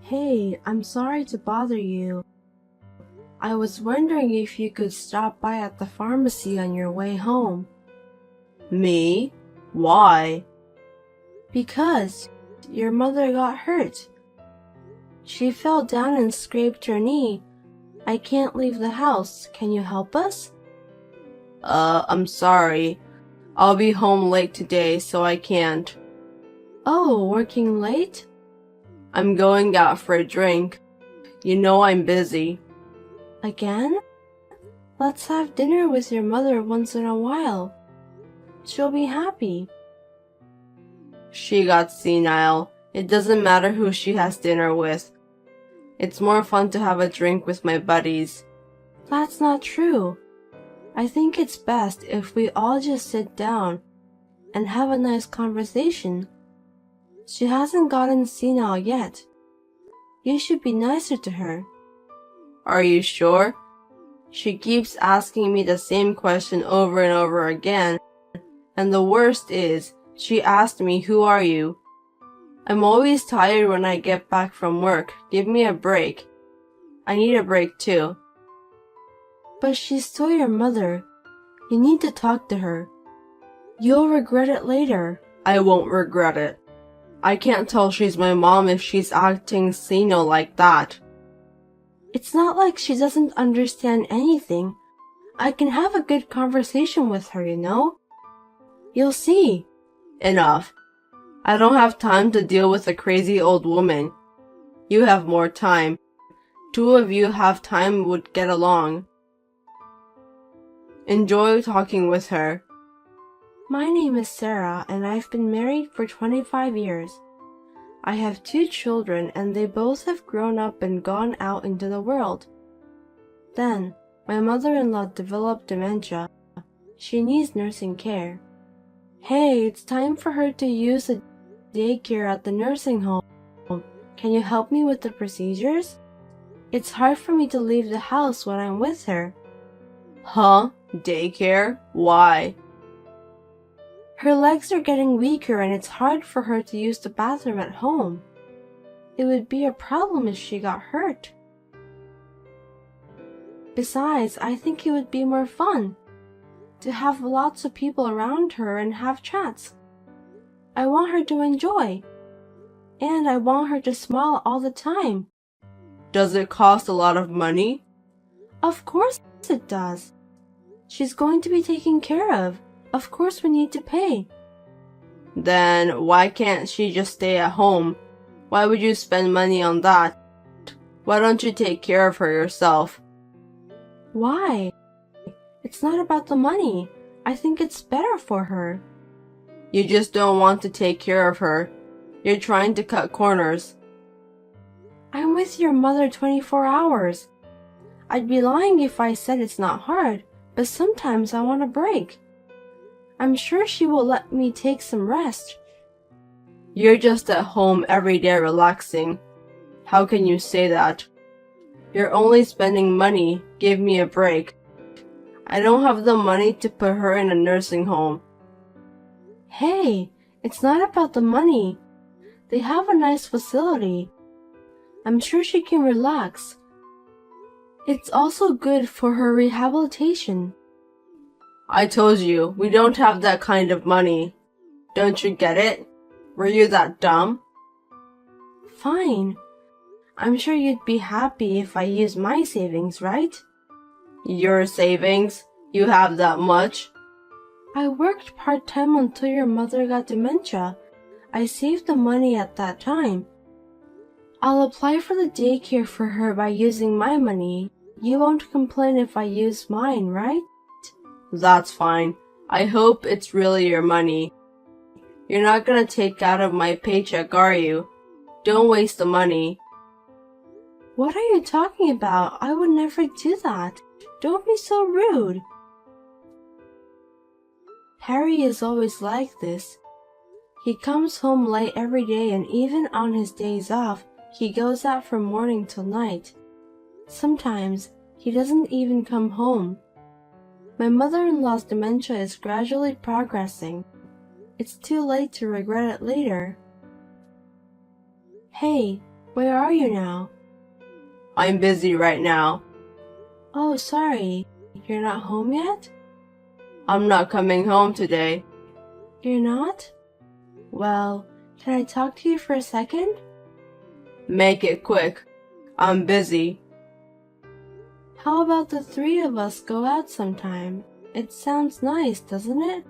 Hey, I'm sorry to bother you. I was wondering if you could stop by at the pharmacy on your way home. Me? Why? Because your mother got hurt. She fell down and scraped her knee. I can't leave the house. Can you help us? I'm sorry. I'll be home late today, so I can't. Oh, working late? I'm going out for a drink. You know I'm busy. Again? Let's have dinner with your mother once in a while. She'll be happy. She got senile. It doesn't matter who she has dinner with. It's more fun to have a drink with my buddies. That's not true. I think it's best if we all just sit down and have a nice conversation. She hasn't gotten senile yet. You should be nicer to her. Are you sure? She keeps asking me the same question over and over again. And the worst is, she asked me, "Who are you?" I'm always tired when I get back from work. Give me a break. I need a break too. But she's still your mother. You need to talk to her. You'll regret it later. I won't regret it. I can't tell she's my mom if she's acting senile like that. It's not like she doesn't understand anything. I can have a good conversation with her, you know? You'll see. Enough. I don't have time to deal with a crazy old woman. You have more time. Two of you have time would get along. Enjoy talking with her. My name is Sarah, and I've been married for 25 years. I have 2 children, and they both have grown up and gone out into the world. Then, my mother-in-law developed dementia. She needs nursing care. Hey, it's time for her to use the daycare at the nursing home. Can you help me with the procedures? It's hard for me to leave the house when I'm with her. Huh? Daycare? Why? Her legs are getting weaker and it's hard for her to use the bathroom at home. It would be a problem if she got hurt. Besides, I think it would be more fun to have lots of people around her and have chats. I want her to enjoy, and I want her to smile all the time. Does it cost a lot of money? Of course it does. She's going to be taken care of. Of course we need to pay. Then why can't she just stay at home? Why would you spend money on that? Why don't you take care of her yourself? Why? It's not about the money. I think it's better for her. You just don't want to take care of her. You're trying to cut corners. I'm with your mother 24 hours. I'd be lying if I said it's not hard, but sometimes I want a break. I'm sure she will let me take some rest. You're just at home every day relaxing. How can you say that? You're only spending money. Give me a break. I don't have the money to put her in a nursing home. Hey, it's not about the money. They have a nice facility. I'm sure she can relax. It's also good for her rehabilitation. I told you, we don't have that kind of money. Don't you get it? Were you that dumb? Fine. I'm sure you'd be happy if I used my savings, right? Your savings? You have that much? I worked part-time until your mother got dementia. I saved the money at that time. I'll apply for the daycare for her by using my money. You won't complain if I use mine, right? That's fine. I hope it's really your money. You're not gonna take out of my paycheck, are you? Don't waste the money. What are you talking about? I would never do that. Don't be so rude. Harry is always like this. He comes home late every day, and even on his days off, he goes out from morning till night. Sometimes he doesn't even come home. My mother-in-law's dementia is gradually progressing. It's too late to regret it later. Hey, Where are you now? I'm busy right now. Oh, sorry. You're not home yet? I'm not coming home today. You're not? Well, can I talk to you for a second? Make it quick. I'm busy. How about the three of us go out sometime? It sounds nice, doesn't it?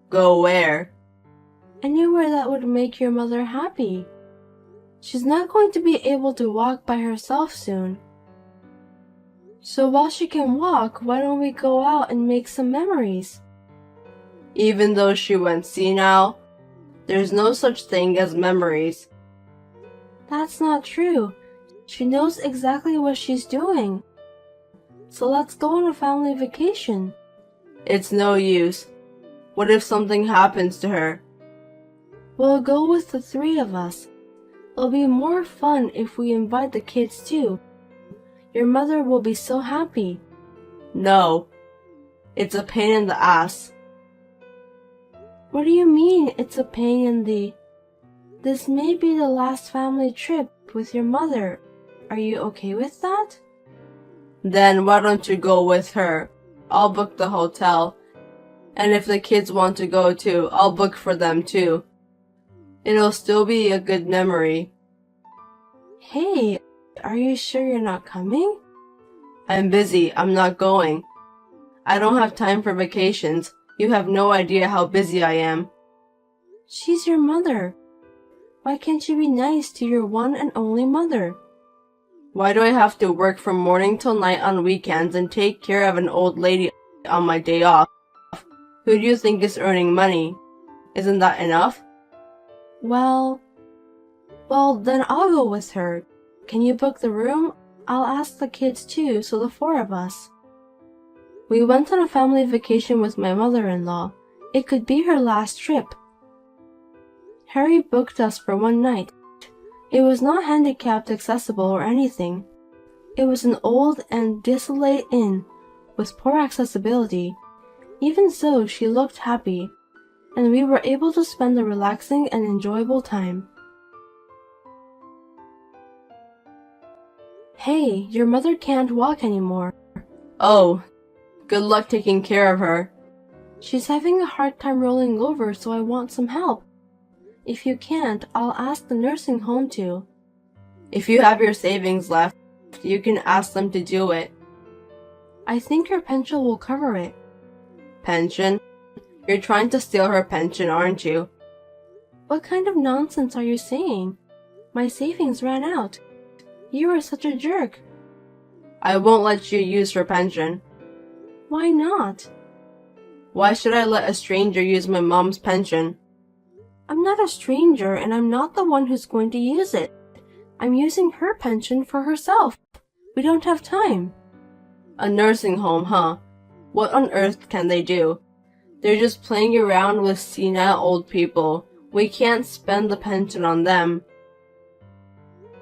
Go where? Anywhere that would make your mother happy. She's not going to be able to walk by herself soon. So while she can walk, why don't we go out and make some memories? Even though she went senile, there's no such thing as memories. That's not true. She knows exactly what she's doing. So let's go on a family vacation. It's no use. What if something happens to her? We'll go with the three of us. It'll be more fun if we invite the kids too. Your mother will be so happy. No. It's a pain in the ass. What do you mean it's a pain in the... This may be the last family trip with your mother. Are you okay with that? Then why don't you go with her? I'll book the hotel. And if the kids want to go too, I'll book for them too. It'll still be a good memory. Hey, are you sure you're not coming? I'm busy. I'm not going. I don't have time for vacations. You have no idea how busy I am. She's your mother. Why can't you be nice to your one and only mother? Why do I have to work from morning till night on weekends and take care of an old lady on my day off? Who do you think is earning money? Isn't that enough? Well, then I'll go with her. Can you book the room? I'll ask the kids too, so the four of us. We went on a family vacation with my mother-in-law. It could be her last trip. Harry booked us for one night. It was not handicapped accessible or anything. It was an old and desolate inn with poor accessibility. Even so, she looked happy, and we were able to spend a relaxing and enjoyable time. Hey, your mother can't walk anymore. Oh, good luck taking care of her. She's having a hard time rolling over, so I want some help. If you can't, I'll ask the nursing home to. If you have your savings left, you can ask them to do it. I think her pension will cover it. Pension? You're trying to steal her pension, aren't you? What kind of nonsense are you saying? My savings ran out. You are such a jerk. I won't let you use her pension. Why not? Why should I let a stranger use my mom's pension? I'm not a stranger, and I'm not the one who's going to use it. I'm using her pension for herself. We don't have time. A nursing home, huh? What on earth can they do? They're just playing around with senile old people. We can't spend the pension on them.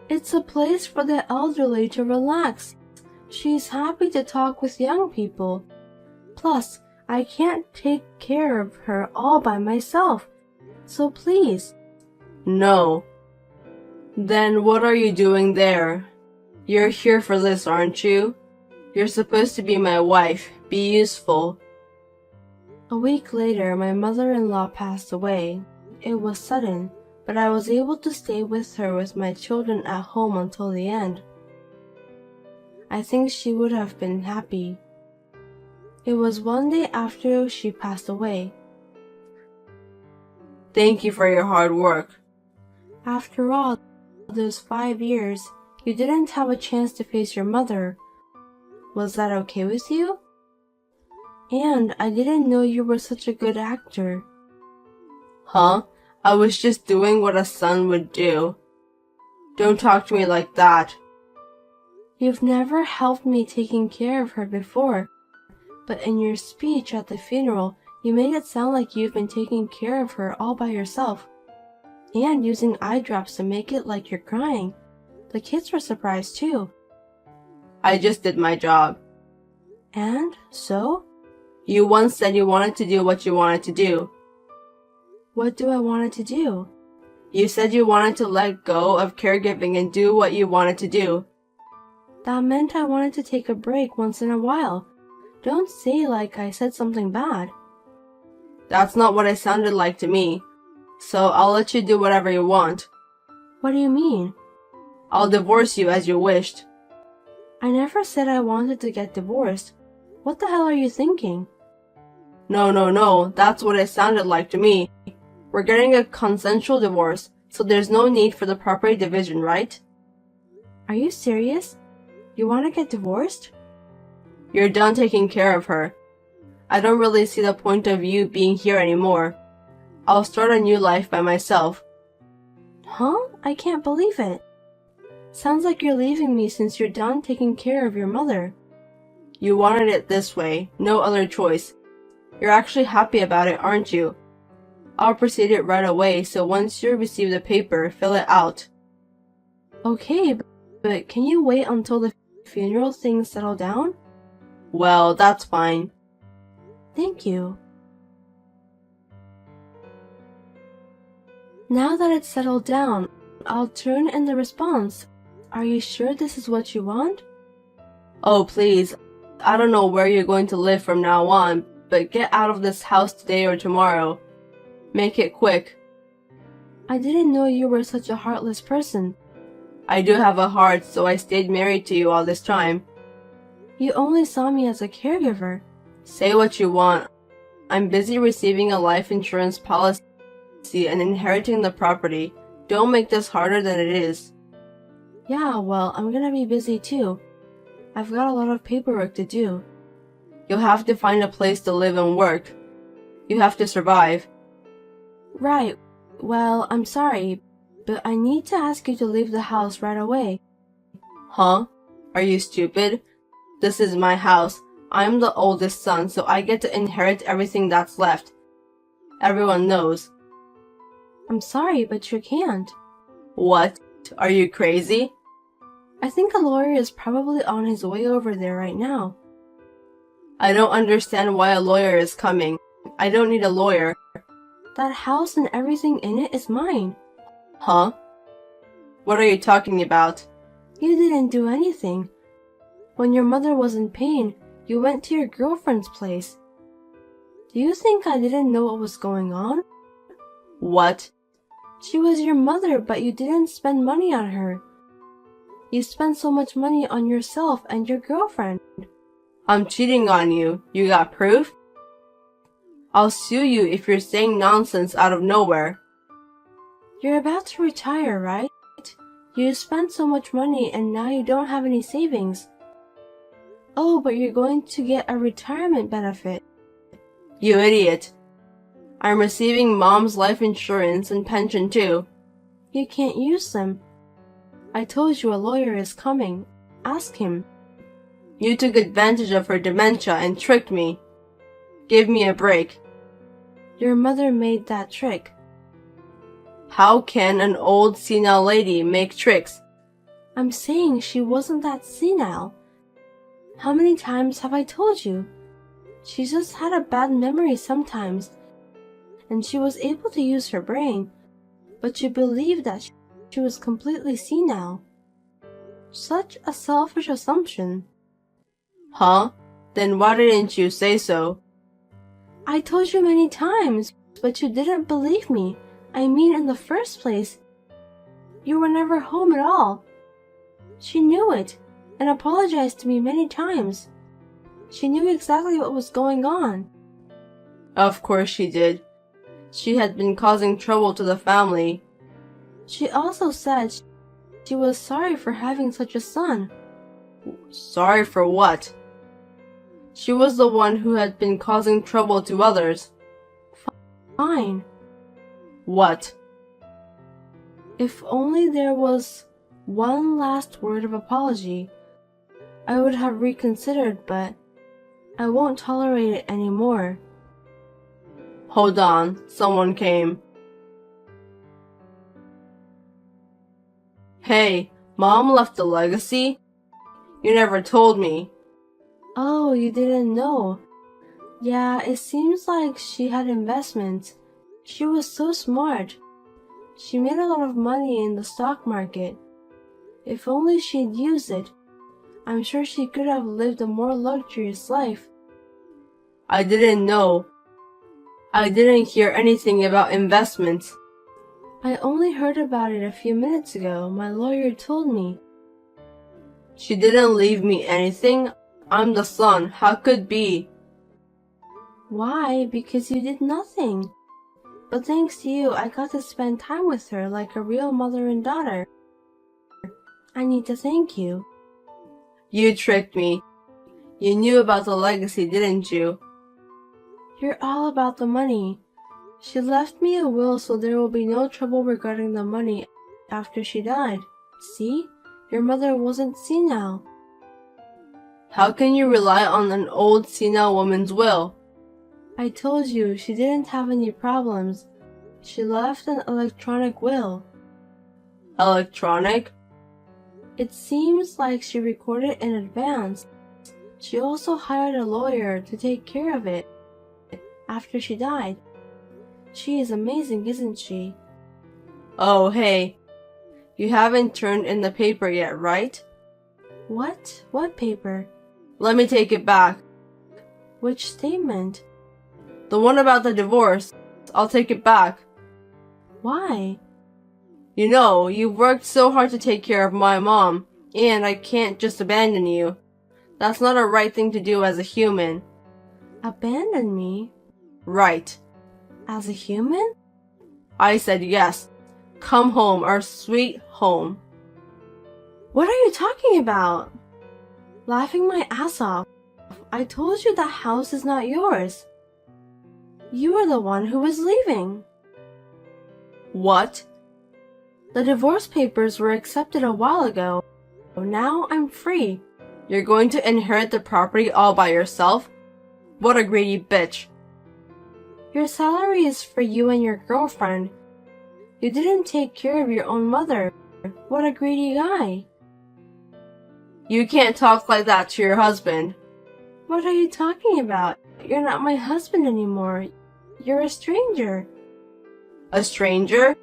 It's a place for the elderly to relax. She's happy to talk with young people. Plus, I can't take care of her all by myself. So please. No. Then what are you doing there? You're here for this, aren't you? You're supposed to be my wife. Be useful. A week later, my mother-in-law passed away. It was sudden, but I was able to stay with her with my children at home until the end. I think she would have been happy. It was one day after she passed away. Thank you for your hard work. After all, those 5 years, you didn't have a chance to face your mother. Was that okay with you? And I didn't know you were such a good actor. Huh? I was just doing what a son would do. Don't talk to me like that. You've never helped me taking care of her before, but in your speech at the funeral, you made it sound like you've been taking care of her all by yourself, and using eye drops to make it like you're crying. The kids were surprised too. I just did my job. And so? You once said you wanted to do what you wanted to do. What do I want to do? You said you wanted to let go of caregiving and do what you wanted to do. That meant I wanted to take a break once in a while. Don't say like I said something bad. That's not what it sounded like to me. So I'll let you do whatever you want. What do you mean? I'll divorce you as you wished. I never said I wanted to get divorced. What the hell are you thinking? No, that's what it sounded like to me. We're getting a consensual divorce, so there's no need for the property division, right? Are you serious? You want to get divorced? You're done taking care of her. I don't really see the point of you being here anymore. I'll start a new life by myself. Huh? I can't believe it. Sounds like you're leaving me since you're done taking care of your mother. You wanted it this way, no other choice. You're actually happy about it, aren't you? I'll proceed it right away, so once you receive the paper, fill it out. Okay, but can you wait until the funeral things settle down? Well, that's fine. Thank you. Now that it's settled down, I'll turn in the response. Are you sure this is what you want? Oh, please. I don't know where you're going to live from now on, but get out of this house today or tomorrow. Make it quick. I didn't know you were such a heartless person. I do have a heart, so I stayed married to you all this time. You only saw me as a caregiver. Say what you want. I'm busy receiving a life insurance policy and inheriting the property. Don't make this harder than it is. Yeah, well, I'm gonna be busy too. I've got a lot of paperwork to do. You'll have to find a place to live and work. You have to survive. Right. Well, I'm sorry, but I need to ask you to leave the house right away. Huh? Are you stupid? This is my house. I'm the oldest son, so I get to inherit everything that's left. Everyone knows. I'm sorry, but you can't. What? Are you crazy? I think a lawyer is probably on his way over there right now. I don't understand why a lawyer is coming. I don't need a lawyer. That house and everything in it is mine. Huh? What are you talking about? You didn't do anything. When your mother was in pain, you went to your girlfriend's place. Do you think I didn't know what was going on? What? She was your mother, but you didn't spend money on her. You spent so much money on yourself and your girlfriend. I'm cheating on you. You got proof? I'll sue you if you're saying nonsense out of nowhere. You're about to retire, right? You spent so much money and now you don't have any savings. Oh, but you're going to get a retirement benefit. You idiot. I'm receiving Mom's life insurance and pension too. You can't use them. I told you a lawyer is coming. Ask him. You took advantage of her dementia and tricked me. Give me a break. Your mother made that trick. How can an old senile lady make tricks? I'm saying she wasn't that senile. How many times have I told you? She just had a bad memory sometimes, and she was able to use her brain, but you believed that she was completely senile. Such a selfish assumption. Huh? Then why didn't you say so? I told you many times, but you didn't believe me. I mean, in the first place, you were never home at all. She knew it and apologized to me many times. She knew exactly what was going on. Of course she did. She had been causing trouble to the family. She also said she was sorry for having such a son. Sorry for what? She was the one who had been causing trouble to others. Fine. What? If only there was one last word of apology, I would have reconsidered, but I won't tolerate it anymore. Hold on, someone came. Hey, Mom left a legacy? You never told me. Oh, you didn't know. Yeah, it seems like she had investments. She was so smart. She made a lot of money in the stock market. If only she'd used it, I'm sure she could have lived a more luxurious life. I didn't know. I didn't hear anything about investments. I only heard about it a few minutes ago. My lawyer told me. She didn't leave me anything. I'm the son. How could be? Why? Because you did nothing. But thanks to you, I got to spend time with her like a real mother and daughter. I need to thank you. You tricked me. You knew about the legacy, didn't you? You're all about the money. She left me a will so there will be no trouble regarding the money after she died. See? Your mother wasn't senile. How can you rely on an old senile woman's will? I told you she didn't have any problems. She left an electronic will. Electronic? It seems like she recorded in advance. She also hired a lawyer to take care of it after she died. She is amazing, isn't she? Oh, hey. You haven't turned in the paper yet, right? What? What paper? Let me take it back. Which statement? The one about the divorce. I'll take it back. Why? You know, you worked so hard to take care of my mom, and I can't just abandon you. That's not a right thing to do as a human. Abandon me? Right. As a human? I said yes. Come home, our sweet home. What are you talking about? Laughing my ass off. I told you that house is not yours. You are the one who was leaving. What? The divorce papers were accepted a while ago. Now I'm free. You're going to inherit the property all by yourself? What a greedy bitch. Your salary is for you and your girlfriend. You didn't take care of your own mother. What a greedy guy. You can't talk like that to your husband. What are you talking about? You're not my husband anymore. You're a stranger. A stranger?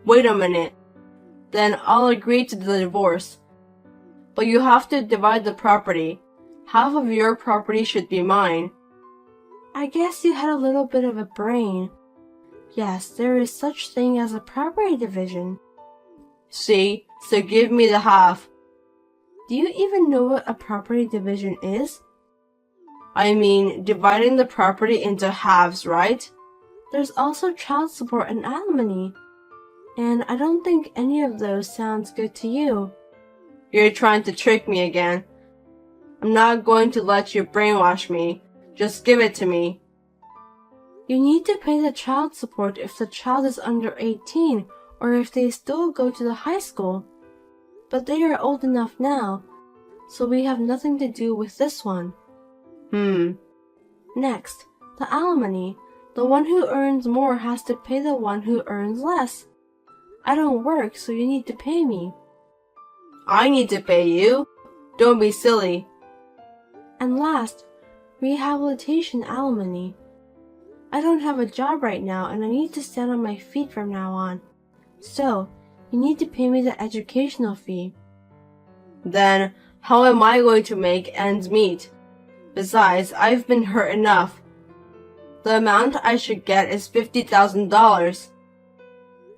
Wait a minute. Then I'll agree to the divorce. But you have to divide the property. Half of your property should be mine. I guess you had a little bit of a brain. Yes, there is such thing as a property division. See? So give me the half. Do you even know what a property division is? I mean, dividing the property into halves, right? There's also child support and alimony. And I don't think any of those sounds good to you. You're trying to trick me again. I'm not going to let you brainwash me. Just give it to me. You need to pay the child support if the child is under 18 or if they still go to the high school. But they are old enough now, so we have nothing to do with this one. Next, the alimony. The one who earns more has to pay the one who earns less. I don't work, so you need to pay me. I need to pay you? Don't be silly. And last, rehabilitation alimony. I don't have a job right now and I need to stand on my feet from now on. So, you need to pay me the educational fee. Then, how am I going to make ends meet? Besides, I've been hurt enough. The amount I should get is $50,000.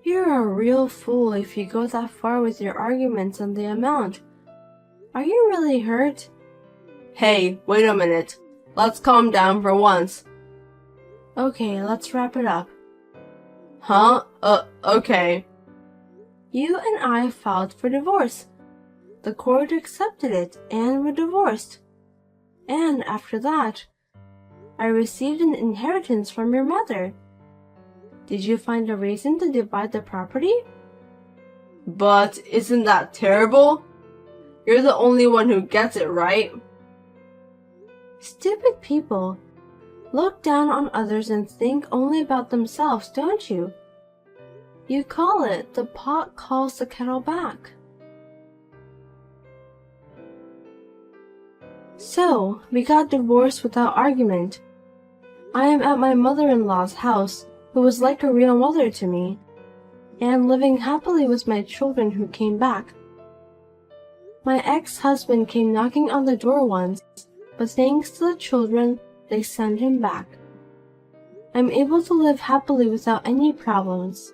You're a real fool if you go that far with your arguments on the amount. Are you really hurt? Hey, wait a minute. Let's calm down for once. Okay, let's wrap it up. Huh? Okay. You and I filed for divorce. The court accepted it and we're divorced. And after that, I received an inheritance from your mother. Did you find a reason to divide the property? But isn't that terrible? You're the only one who gets it, right? Stupid people. Look down on others and think only about themselves, don't you? You call it the pot calls the kettle back. So, we got divorced without argument. I am at my mother-in-law's house, who was like a real mother to me. and living happily with my children who came back. My ex-husband came knocking on the door once, but thanks to the children, they sent him back. I'm able to live happily without any problems.